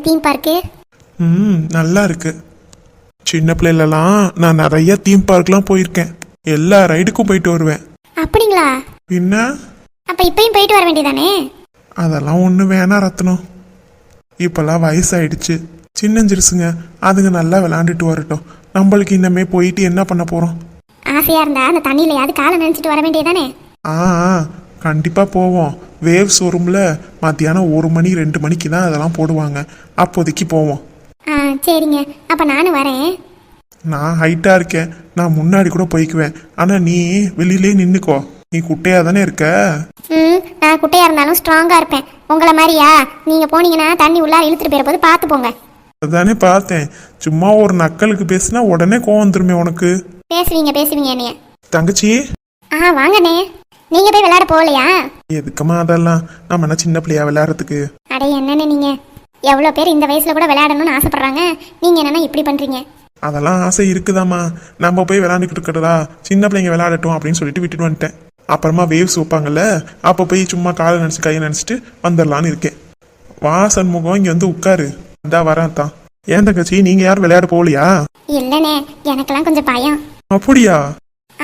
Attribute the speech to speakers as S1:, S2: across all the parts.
S1: Theme park?
S2: நல்லா இருக்கு. சின்ன பிள்ளைலலாம் நான் நிறைய தீம் பார்க்லாம் போயிருக்கேன். எல்லா ரைடுக்கும் போயிட்டு வருவேன்.
S1: அப்படிங்களா?
S2: பின்ன
S1: அப்ப இப்பயும் போயிட்டு வர வேண்டியதானே?
S2: அதெல்லாம் ஒண்ணு வேணா ரத்னம். இப்பெல்லாம் வயசாயிடுச்சு. சின்னஞ்சிருசுங்க, அதுங்க நல்லா விளையாண்டுட்டு வரட்டும். நம்மளுக்கு இன்னமே போயிட்டு என்ன பண்ண போறோம்?
S1: ஆசையா இருந்தா அந்த தண்ணியிலையாவது காலை நினைச்சிட்டு வர வேண்டியதானே?
S2: ஆ கண்டிப்பா போவோம். வேவ்ஸ் வரும்ல, மத்தியானம் 1 மணி 2 மணிக்கு தான் அதெல்லாம் போடுவாங்க. அப்போதைக்கு போவோம்.
S1: சரிங்க, அப்ப நானும் வரேன்.
S2: நான் ஹைட்டா இருக்கேன், நான் முன்னாடி கூட போய்க்குவேன். ஆனா நீ வெளியிலே நின்னுக்கோ, நீ குட்டையா தானே இருக்க.
S1: நான் குட்டையா இருந்தாலும் ஸ்ட்ராங்கா இருப்பேன். உங்களை மாதிரியா? நீங்க போனீங்கன்னா தண்ணி உள்ளார இழுத்துட்டு போயிட போது பார்த்து போங்க.
S2: அதானே பார்த்தேன். சும்மா ஒரு நக்கலுக்கு பேசினா உடனே கோவம் வந்துருமே உனக்கு.
S1: பேசுவீங்க என்னைய.
S2: தங்கச்சி
S1: வாங்கண்ணே. நீங்க போய் விளையாட போகலையா?
S2: எதுக்குமா அதெல்லாம்? நம்ம என்ன சின்ன பிள்ளையா விளையாடுறதுக்கு?
S1: அட என்னன்னு நீங்க, எவ்வளவு பேர் இந்த வயசுல கூட விளையாடணும்னு ஆசைப்படுறாங்க. நீங்க என்னன்னா இப்படி பண்றீங்க?
S2: அதெல்லாம் ஆசை இருக்குதாம்மா. நம்ம போய் விளையாண்டுக்கிட்டு இருக்கிறதா, சின்ன பிள்ளைங்க விளையாடட்டும் அப்படின்னு சொல்லிட்டு விட்டுட்டு வந்துட்டேன். அப்புறமா வேவ்ஸ் வைப்பாங்கல்ல, அப்போ போய் சும்மா காலை நினைச்சு கையை நினைச்சிட்டு வந்துடலான்னு இருக்கேன். வா சண்முகம், இங்க வந்து உட்காரு. இந்தா வரேன் தான். ஏன் தங்கச்சி, நீங்க யாரும் விளையாட போகலையா?
S1: இல்லனே, எனக்கெல்லாம் கொஞ்சம் பயம்.
S2: அப்படியா?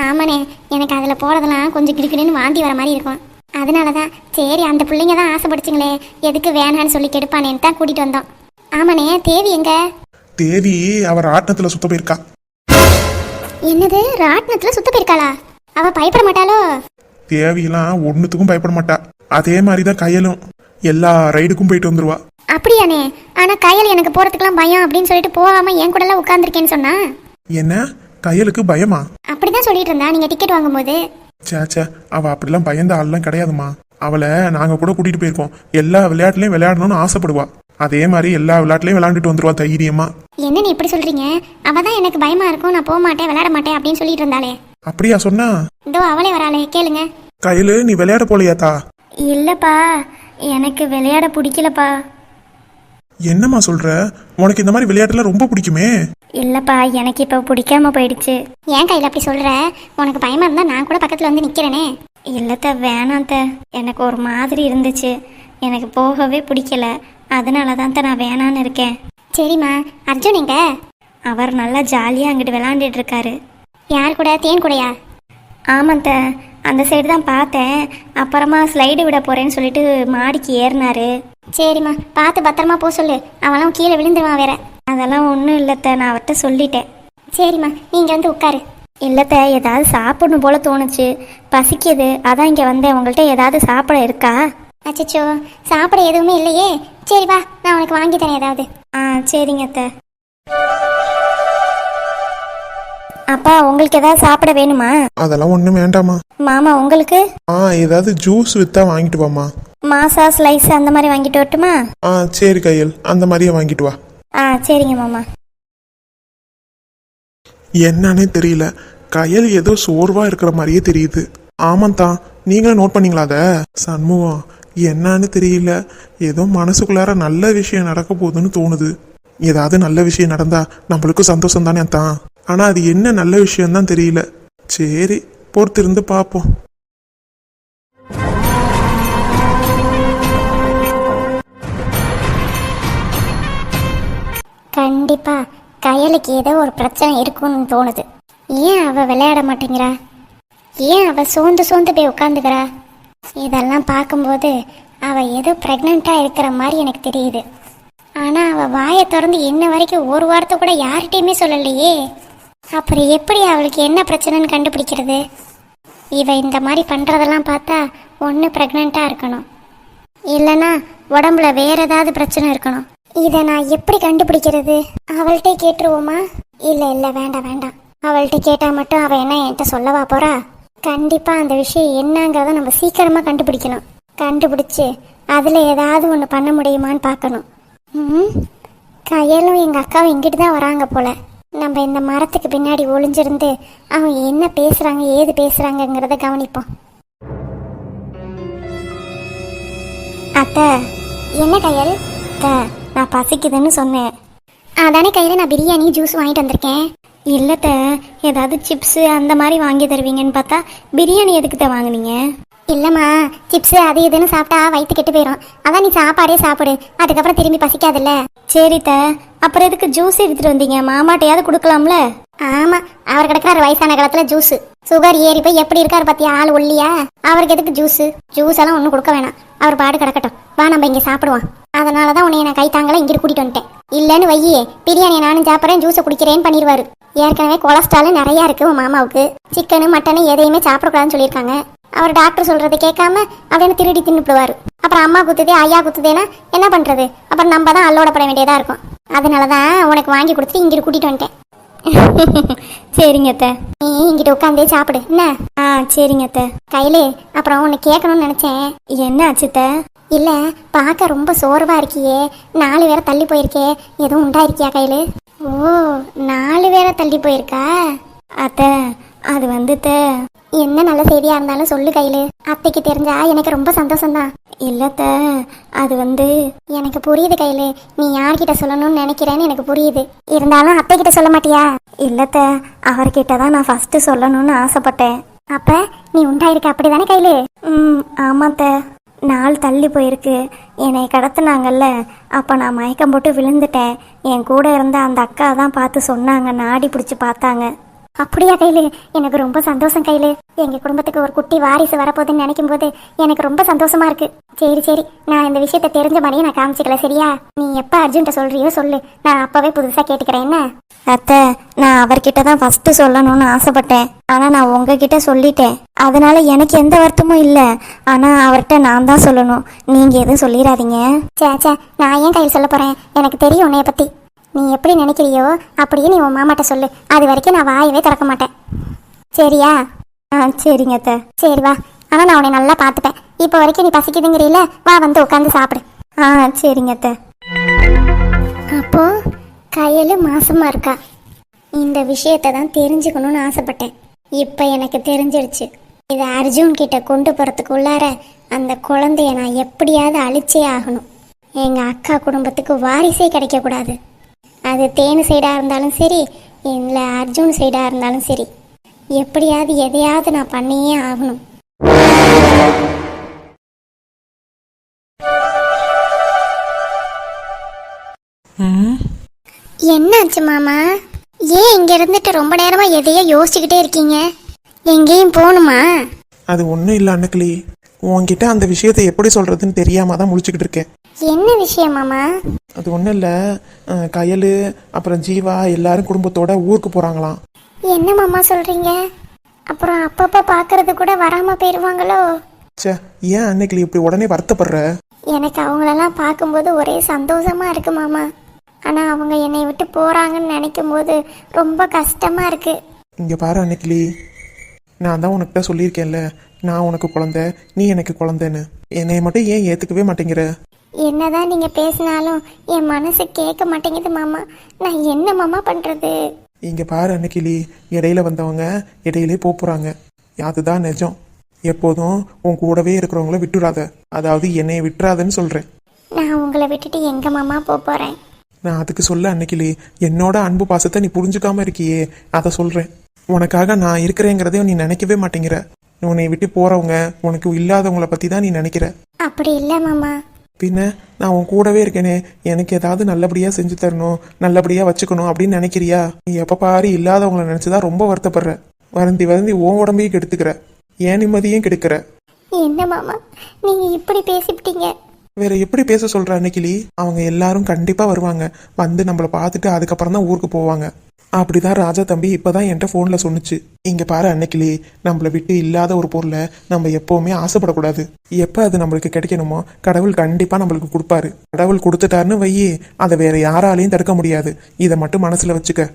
S1: ஆமாண்ணே, எனக்கு அதுல போறதெல்லாம் கொஞ்சம் கிடுக்கிடுன்னு வாந்தி வர மாதிரி இருக்கும். அதனாலதான் சரி, அந்த பிள்ளைங்க தான் ஆசைப்படுச்சுங்களே, எதுக்கு வேணான்னு சொல்லி கெடுப்பானேன்னு தான் கூட்டிட்டு வந்தோம். ஆமாண்ணே, தேவி எங்க?
S2: தேவி அவர் ராட்டினத்துல சுத்த போயிருக்கா.
S1: என்னது, ராட்டினத்துல சுத்த போயிருக்காளா? அவ பயப்பட மாட்டாளோ?
S2: தேவியெல்லாம் ஒன்னுத்துக்கும் பயப்பட மாட்டா. அதே மாதிரிதான் கையலும் எல்லா ரைடுக்கும் போயிட்டு வந்துருவா.
S1: அப்படியானே? ஆனா கையல் எனக்கு போறதுக்கெல்லாம் பயம் அப்படின்னு சொல்லிட்டு போகாம என் கூட எல்லாம் உட்கார்ந்துருக்கேன்னு சொன்னா.
S2: என்ன, கையலுக்கு பயமா?
S1: அப்படிதான் சொல்லிட்டு இருந்தா நீங்க டிக்கெட் வாங்கும் போது.
S2: சேச்சா, அவ அப்படிலாம் பயந்த ஆள்லாம் கிடையாதுமா. அவளை நாங்க கூட கூட்டிட்டு போயிருக்கோம். எல்லா விளையாட்டுலயும் விளையாடணும்னு ஆசைப்படுவா. அதே மாதிரி எல்லா விளையாட்டுலயும் விளையாண்டுட்டு வந்துருவா தைரியமா.
S1: என்ன நீ இப்படி சொல்றீங்க? அவதான் எனக்கு பயமா இருக்கும், நான் போக மாட்டேன் விளையாட மாட்டேன் அப்படின்னு சொல்லிட்டு இருந்தாளே.
S2: அப்படியா சொன்னா?
S1: இதோ அவளே வராளே, கேளுங்க.
S2: கையில நீ விளையாட போலையாத்தா?
S1: இல்லப்பா, எனக்கு விளையாட பிடிக்கலப்பா.
S2: என்னம்மா சொல்ற? உனக்கு இந்த மாதிரி விளையாட்டுலாம் ரொம்ப பிடிக்குமே.
S1: இல்லப்பா, எனக்கு இப்ப பிடிக்காம போயிடுச்சு. ஏன் கையில அப்படி சொல்ற? உனக்கு பயமா இருந்தா நான் கூட பக்கத்துல வந்து நிக்கிறேனே. இல்லத்த, வேணாத்த, எனக்கு ஒரு மாதிரி இருந்துச்சு, எனக்கு போகவே பிடிக்கல. அதனாலதான் நான் வேணான்னு இருக்கேன். சரிம்மா, அர்ஜுன் எங்க? அவர் நல்லா ஜாலியா அங்கிட்டு விளையாண்டுட்டு இருக்காரு. யார் கூட? தேன் கூடயா? ஆமாத்த, அந்த சைடு தான் பார்த்தேன். அப்புறமா ஸ்லைடு விட போறேன்னு சொல்லிட்டு மாடிக்கு ஏறினாரு. சரிம்மா, பார்த்து பத்திரமா போக சொல்லு, அவெல்லாம் கீழே விழுந்துருவான் வேற. அதெல்லாம் ஒன்றும் இல்லத்த, நான் அவர்கிட்ட சொல்லிட்டேன். சரிம்மா, நீங்க வந்து உட்காரு. இல்லத்த, ஏதாவது சாப்பிடணும் போல தோணுச்சு, பசிக்குது, அதான் இங்கே வந்தேன். உங்கள்கிட்ட ஏதாவது சாப்பிட இருக்கா? அச்சச்சோ, சாப்பிட எதுவுமே இல்லையே. சரி வா, நான் உனக்கு வாங்கி தரேன் ஏதாவது. சரிங்க அத்தை. அப்பா, உங்களுக்கு ஏதாவது சாப்பிட வேணுமா?
S2: அதெல்லாம் ஒண்ணும் வேண்டாமா.
S1: மாமா, உங்களுக்கு?
S2: ஏதாவது ஜூஸ் வித்தா வாங்கிட்டு வாமா.
S1: மாசா ஸ்லைஸ் அந்த மாதிரி வாங்கிட்டு வரட்டுமா?
S2: சரி கையல், அந்த மாதிரியே வாங்கிட்டு வா.
S1: சரிங்க மாமா.
S2: என்னன்னே தெரியல, கையல் ஏதோ சோர்வா இருக்கிற மாதிரியே தெரியுது. ஆமாந்தான், நீங்களும் நோட் பண்ணீங்களா அத? சண்முகம், என்னன்னு தெரியல, ஏதோ மனசுக்குள்ளார நல்ல விஷயம் நடக்க போகுதுன்னு தோணுது. ஏதாவது நல்ல விஷயம் நடந்தா நம்மளுக்கும் சந்தோஷம் தானே தான். ஆனா அது என்ன நல்ல விஷயம் தான் தெரியல. சரி, பொறுத்திருந்து பார்ப்போம்.
S1: கண்டிப்பா கையலுக்கு ஏதோ ஒரு பிரச்சனை இருக்குன்னு தோணுது. ஏன் அவ விளையாட மாட்டேங்கிறா? ஏன் அவ சோர்ந்து போய் உட்காந்துக்கிறா? இதெல்லாம் பார்க்கும்போது அவ ஏதோ பிரெக்னெண்டா இருக்கிற மாதிரி எனக்கு தெரியுது. ஆனா அவ வாயை திறந்து இன்ன வரைக்கும் ஒரு வார்த்தை கூட யார்கிட்டயுமே சொல்லலையே. அப்புறம் எப்படி அவளுக்கு என்ன பிரச்சனைன்னு கண்டுபிடிக்கிறது? இவ இந்த மாதிரி பண்றதெல்லாம் பார்த்தா ஒன்று பிரெக்னெண்டா இருக்கணும், இல்லைன்னா உடம்புல வேற ஏதாவது பிரச்சனை இருக்கணும். இதை நான் எப்படி கண்டுபிடிக்கிறது? அவள்கிட்ட கேட்டுருவோமா? இல்லை வேண்டாம். அவள்கிட்ட கேட்டால் மட்டும் அவள் என்ன என்கிட்ட சொல்லவா போறா? கண்டிப்பா அந்த விஷயம் என்னங்கிறத நம்ம சீக்கிரமா கண்டுபிடிக்கணும். கண்டுபிடிச்சு அதில் ஏதாவது ஒன்று பண்ண முடியுமான்னு பார்க்கணும். கையலும் எங்கள் அக்காவும் இங்கிட்டு தான் வராங்க போல. நம்ம இந்த மரத்துக்கு பின்னாடி ஒளிஞ்சிருந்து அவங்க என்ன பேசுறாங்க ஏது பேசுறாங்கங்கிறத கவனிப்போம். அத்தை, என்ன கையல்? நான் பசிக்குதுன்னு சொன்னேன். அதானே கையில் நான் பிரியாணி ஜூஸ் வாங்கிட்டு வந்திருக்கேன். இல்லத்த, ஏதாவது சிப்ஸு அந்த மாதிரி வாங்கி தருவீங்கன்னு பார்த்தா பிரியாணி எதுக்குத்த வாங்கினீங்க? இல்லம்மா, சிப்ஸ் அது இதுன்னு சாப்பிட்டா வயிற்று கெட்டு போயிடும். அதான் நீ சாப்பாடே சாப்பிடு, அதுக்கப்புறம் திரும்பி பசிக்காதுல்ல. சரித்த, அப்புறம் எதுக்கு ஜூஸ் எடுத்துட்டு வந்தீங்க? மாமாட்டையாவது கொடுக்கலாம்ல. ஆமா, அவர் கிடக்குறாரு வயசான காலத்துல ஜூஸ். சுகர் ஏறி போய் எப்படி இருக்காரு பத்தியா, ஆள் ஒல்லியா. அவருக்கு எதுக்கு ஜூஸ்? ஜூஸ் எல்லாம் ஒன்றும் கொடுக்க வேணாம், அவர் பாடு கிடக்கட்டும். வா நம்ம இங்க சாப்பிடுவான். அதனாலதான் உன்னை நான் கை தாங்கல இங்கிட்டு கூட்டிட்டு வந்துட்டேன். இல்லன்னு வையே, பிரியாணியை நானும் சாப்பிட்றேன் ஜூஸை குடிக்கிறேன்னு பண்ணிடுவாரு. ஏற்கனவே கொலஸ்ட்ரால் நிறைய இருக்கு உன் மாமாவுக்கு. சிக்கனு மட்டனு எதையுமே சாப்பிடக்கூடாதுன்னு சொல்லியிருக்காங்க. அவர் டாக்டர் சொல்றதை கேட்காம அப்படின்னு திருடி தின்னுப்படுவாரு. அப்புறம் அம்மா குத்துதே ஐயா குத்துதேன்னா என்ன பண்றது? அப்புறம் நம்ம தான் அல்லோட பட வேண்டியதா இருக்கும். அதனாலதான் உனக்கு வாங்கி கொடுத்துட்டு இங்கிட்டு கூட்டிட்டு வந்துட்டேன். சரிங்க அத்தை, நீ இங்கிட்ட உட்காந்தே சாப்பிடு என்ன. சரிங்க அத்தை. கையிலே அப்புறம் உன்னை கேட்கணும்னு நினைச்சேன். என்ன ஆச்சுத்த? இல்ல, பார்க்க ரொம்ப சோர்வா இருக்கியே, 4 வேற தள்ளி போயிருக்கே, எதுவும் உண்டாயிருக்கியா கையில? ஓ, 4 வேற தள்ளி போயிருக்கா அத்தை? அது வந்துட்ட. என்ன நல்ல செய்தியா இருந்தாலும் சொல்லு கையில. அத்தைக்கு தெரிஞ்சா எனக்கு ரொம்ப சந்தோஷம்தான். இல்லத்த, அது எனக்கு புரியுது கையில, நீ யார்கிட்ட சொல்லணும்னு நினைக்கிறேன்னு எனக்கு புரியுது. இருந்தாலும் அத்தை கிட்ட சொல்ல மாட்டியா? இல்லத்த, அவர்கிட்ட தான் நான் ஃபர்ஸ்ட் சொல்லணும்னு ஆசைப்பட்டேன். அப்ப நீ உண்டாயிருக்க அப்படிதானே கையில? ஆமாத்த, 4 தள்ளி போயிருக்கு. என்னை கடத்தினாங்கல்ல, அப்போ நான் மயக்கம் போட்டு விழுந்துட்டேன். என் கூட இருந்த அந்த அக்கா தான் பார்த்து சொன்னாங்க, நாடி பிடிச்சி பார்த்தாங்க. அப்படியா கையில? எனக்கு ரொம்ப சந்தோஷம் கையில. எங்க குடும்பத்துக்கு ஒரு குட்டி வாரிசு வரப்போகுதுன்னு நினைக்கும் போது எனக்கு ரொம்ப சந்தோஷமா இருக்கு. சரி சரி, நான் இந்த விஷயத்த தெரிஞ்ச மாதிரியே நான் காமிச்சிக்கல, சரியா? நீ எப்ப அர்ஜுன்ட்ட சொல்றியோ சொல்லு, நான் அப்பவே புதுசா கேட்டுக்கிறேன் என்ன. அத்தை, நான் அவர்கிட்ட தான் ஃபர்ஸ்ட் சொல்லணும்னு ஆசைப்பட்டேன். ஆனா நான் உங்ககிட்ட சொல்லிட்டேன், அதனால எனக்கு எந்த வருத்தமும் இல்லை. ஆனா அவர்கிட்ட நான் தான் சொல்லணும், நீங்க எதுவும் சொல்லிடாதீங்க. சே, நான் ஏன் கையில் சொல்ல போறேன்? எனக்கு தெரியும் உன்னைய பத்தி. நீ எப்படி நினைக்கிறியோ அப்படியே நீ உன் மாமாட்ட சொல்லு. அது வரைக்கும் நான் வாயவே திறக்க மாட்டேன், சரியா? சரிங்க அத்தை. சரி வா, ஆனால் நான் உன்னை நல்லா பார்த்துப்பேன். இப்போ வரைக்கும் நீ பசிக்குதுங்கிறீல, வா வந்து உட்காந்து சாப்பிடு. சரிங்க அத்தை. அப்போ கையில் மாசமா இருக்கா. இந்த விஷயத்தை தான் தெரிஞ்சுக்கணும்னு ஆசைப்பட்டேன். இப்போ எனக்கு தெரிஞ்சிருச்சு. இதை அர்ஜுன் கிட்ட கொண்டு போகிறதுக்குள்ளார அந்த குழந்தைய நான் எப்படியாவது அழிச்சே ஆகணும். எங்கள் அக்கா குடும்பத்துக்கு வாரிசே கிடைக்கக்கூடாது. அது தேனு சைடாக இருந்தாலும் சரி, இல்லை அர்ஜுன் சைடாக இருந்தாலும் சரி, எப்படியாவது எதையாவது நான் பண்ணியே ஆகணும். என்னாச்சு மாமா? ஏன் இங்க இருந்துட்டு ரொம்ப நேரமா எதையோ யோசிச்சுக்கிட்டே இருக்கீங்க? எங்கேயும் போகணுமா?
S2: அது ஒன்றும் இல்லை அன்னைக்கிளி, உன்கிட்ட அந்த விஷயத்தை எப்படி சொல்றதுன்னு தெரியாம தான் முழிச்சுக்கிட்டு இருக்கேன்.
S1: என்ன விஷயம் மாமா?
S2: அது ஒன்றும் இல்லை, கயல் அப்புறம் ஜீவா எல்லாரும் குடும்பத்தோட ஊருக்கு போறாங்களாம்.
S1: என்ன மாமா சொல்றீங்க? அப்புறம் அப்பப்ப பாக்குறது கூட வராம போயிருவாங்களோ?
S2: சே, ஏன் அன்னைக்கிளி இப்படி உடனே வருத்தப்படுற?
S1: எனக்கு அவங்களெல்லாம் பார்க்கும்போது ஒரே சந்தோஷமா இருக்கு மாமா. ஆனா அவங்க என்னை விட்டு போறாங்கன்னு நினைக்கும் போது ரொம்ப கஷ்டமா இருக்கு.
S2: இங்க பாரு அன்னைக்கிளி, நான் தான் உனக்கு தான் சொல்லியிருக்கேன்ல, நான் உனக்கு குழந்தை, நீ எனக்கு குழந்தைன்னு. என்னை மட்டும் ஏன் ஏத்துக்கவே மாட்டேங்கிற?
S1: என்னதான் நீங்க பேசினாலும் என் மனசு கேட்க மாட்டேங்குது மாமா. நான் என்ன மாமா பண்றது?
S2: இங்க பாரு அன்னைக்கிளி, இடையில வந்தவங்க இடையிலே போறாங்க, அதுதான் நிஜம். எப்போதும் உன் கூடவே இருக்கிறவங்கள விட்டுறாத, அதாவது என்னைய விட்டுறாதன்னு சொல்றேன்.
S1: நான் உங்களை விட்டுட்டு எங்க மாமா போறேன்?
S2: நான் அதுக்கு சொல்ல அன்னைக்கிளி, என்னோட அன்பு பாசத்தை நீ புரிஞ்சுக்காம இருக்கியே, அதை சொல்றேன். உனக்காக நான் இருக்கிறேங்கிறதையும் நீ நினைக்கவே மாட்டேங்கிற. உன்னை விட்டு போறவங்க, உனக்கு இல்லாதவங்கள பத்தி தான் நீ நினைக்கிற.
S1: அப்படி இல்லை மாமா.
S2: பின்ன நான் உன் கூடவே இருக்கேனே, எனக்கு ஏதாவது நல்லபடியா செஞ்சு தரணும், நல்லபடியா வச்சுக்கணும் அப்படின்னு நினைக்கிறியா? நீ எப்ப பாரு இல்லாதவங்கள நினைச்சுதான் ரொம்ப வருத்தப்படுற. வருந்தி வருந்தி உன் உடம்பையும் கெடுத்துக்கிற, ஏன் நிம்மதியும் கெடுக்கிற.
S1: என்ன மாமா நீங்க இப்படி பேசிவிட்டீங்க?
S2: வேற எப்படி பேச சொல்ற அன்னைக்கிளி? அவங்க எல்லாரும் கண்டிப்பா வருவாங்க, வந்து நம்மளை பார்த்துட்டு அதுக்கப்புறம் தான் ஊருக்கு போவாங்க. அப்படிதான் ராஜா தம்பி இப்பதான் என்கிட்ட போன்ல சொன்னுச்சு. இங்க பாரு அன்னைக்கிளி, நம்மளை விட்டு இல்லாத ஒரு பொருளை நம்ம எப்பவுமே ஆசைப்படக்கூடாது. எப்ப அது நம்மளுக்கு கிடைக்கணுமோ கடவுள் கண்டிப்பா நம்மளுக்கு கொடுப்பாரு. கடவுள் கொடுத்துட்டாருன்னு வையே, அதை வேற யாராலையும் தடுக்க முடியாது. இதை மட்டும் மனசுல வச்சுக்க.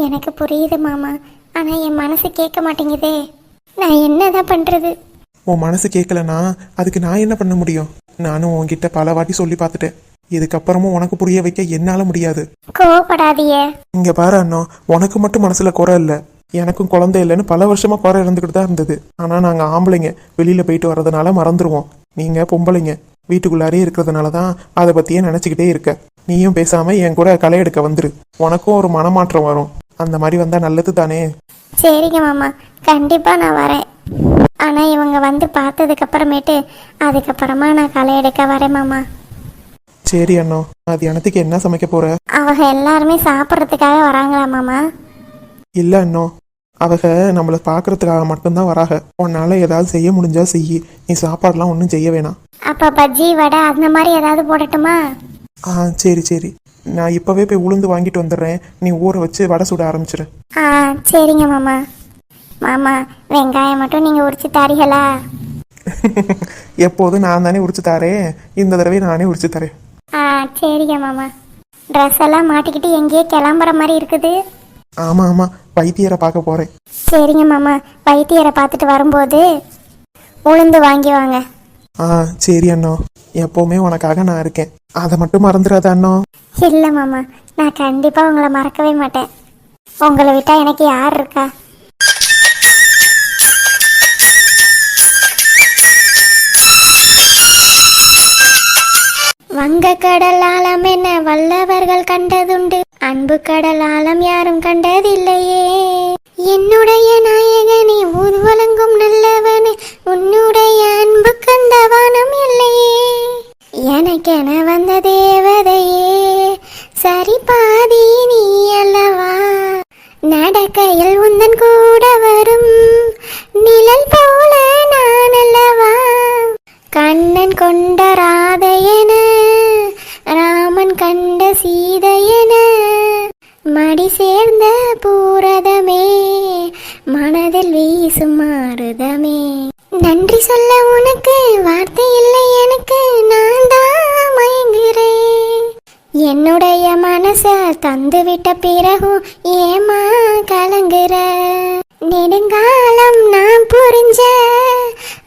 S1: எனக்கு புரியுது மாமா, ஆனா என் மனசு கேட்க மாட்டேங்குதே. நான் என்னதான் பண்றது?
S2: உன் மனசு கேட்கலனா அதுக்கு நான் என்ன பண்ண முடியும்? நானும் உன்கிட்ட பல வாட்டி சொல்லி பார்த்துட்டேன். இதுக்கப்புறமும் உனக்கு புரிய வைக்க என்னால முடியாது.
S1: கோவப்படாதீங்க.
S2: இங்க பாரு அண்ணா, உனக்கு மட்டும் மனசுல குறை இல்ல, எனக்கும் குழந்தை இல்லைன்னு பல வருஷமா குறை இருந்துகிட்டு தான் இருந்தது. ஆனா நாங்க ஆம்பளைங்க வெளியில போயிட்டு வர்றதுனால மறந்துடுவோம். நீங்க பொம்பளைங்க வீட்டுக்குள்ளாரே இருக்கிறதுனாலதான் அதை பத்தியே நினைச்சுக்கிட்டே இருக்க. நீயும் பேசாம என் கூட களை எடுக்க வந்துரு, உனக்கும் ஒரு மனமாற்றம் வரும். அந்த மாதிரி வந்தா நல்லது தானே?
S1: சரிங்க மாமா, கண்டிப்பா நான் வரேன். ஆனால் இவங்க வந்து பார்த்ததுக்கு அப்புறமேட்டு அதுக்கப்புறமா நான் களை எடுக்க வரேன் மாமா.
S2: சரி அண்ணா, மதியானத்துக்கு என்ன சமைக்க போற?
S1: அவங்க எல்லாருமே சாப்பிட்றதுக்காக வராங்களா மாமா?
S2: இல்ல அண்ணா, அவங்க நம்மளை பார்க்கறதுக்காக மட்டும்தான் வராங்க. உன்னால ஏதாவது செய்ய முடிஞ்சா செய்யி, நீ சாப்பாடுலாம் ஒன்றும் செய்ய வேணாம்.
S1: அப்போ பஜ்ஜி வடை அந்த மாதிரி ஏதாவது போடட்டுமா?
S2: சரி சரி, நான் இப்போவே போய் உளுந்து வாங்கிட்டு வந்துடுறேன். நீ ஊற வச்சு வடை சுட ஆரம்பிச்சிரு.
S1: சரிங்க மாமா. மாமா, வெங்காயம் மட்டும் நீங்கள் உரிச்சு தாரீங்களா?
S2: எப்போதும் நான் தானே உரிச்சு தரேன், இந்த தடவை நானே உரிச்சு தரேன்.
S1: சரிங்க மாமா. ட்ரெஸ் எல்லாம் மாட்டிக்கிட்டு எங்கேயே கிளம்புற மாதிரி இருக்குது.
S2: ஆமாம் ஆமாம், வைத்தியரை பார்க்க போகிறேன்.
S1: சரிங்க மாமா, வைத்தியரை பார்த்துட்டு வரும்போது உளுந்து வாங்கி வாங்க.
S2: சரி அண்ணா, எப்போவுமே உனக்காக நான் இருக்கேன், அதை மட்டும் மறந்துடாத அண்ணா.
S1: இல்லை மாமா, நான் கண்டிப்பாக உங்களை மறக்கவே மாட்டேன். உங்களை விட்டால் எனக்கு யார் இருக்கா? வங்க கடல் ஆழம் என்ன வல்லவர்கள் கண்டதுண்டு, அன்பு கடல் ஆழம் யாரும் கண்டதில்லையே. என்னுடைய நாயகனே, ஊர்வலங்கும் நல்லவனே, உன்னுடைய அன்பு கண்ட வானம் இல்லையே. எனக்கென வந்த தேவதையே, சரி பாதி நீ அல்லவா. நடக்கையில் உந்தன் கூட வரும் நிழல் போல நான் அல்லவா. கண்ணன் கொண்ட ராதையென, ராமன் கண்ட சீதையென, மடி சேர்ந்த பூரதமே, மனதில் வீசும் மாறுதமே. நன்றி சொல்ல உனக்கு வார்த்தை இல்லை எனக்கு, நான் தான் மயங்குறேன். என்னுடைய மனச தந்துவிட்ட பிறகும் ஏமா கலங்குற. நெடுங்காலம் நான் புரிஞ்ச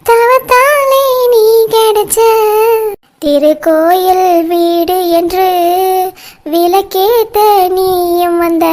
S1: தவத்தாலே நீ கிடைச்ச. திருக்கோயில் வீடு என்று விளக்கேத்த நீயும் வந்த.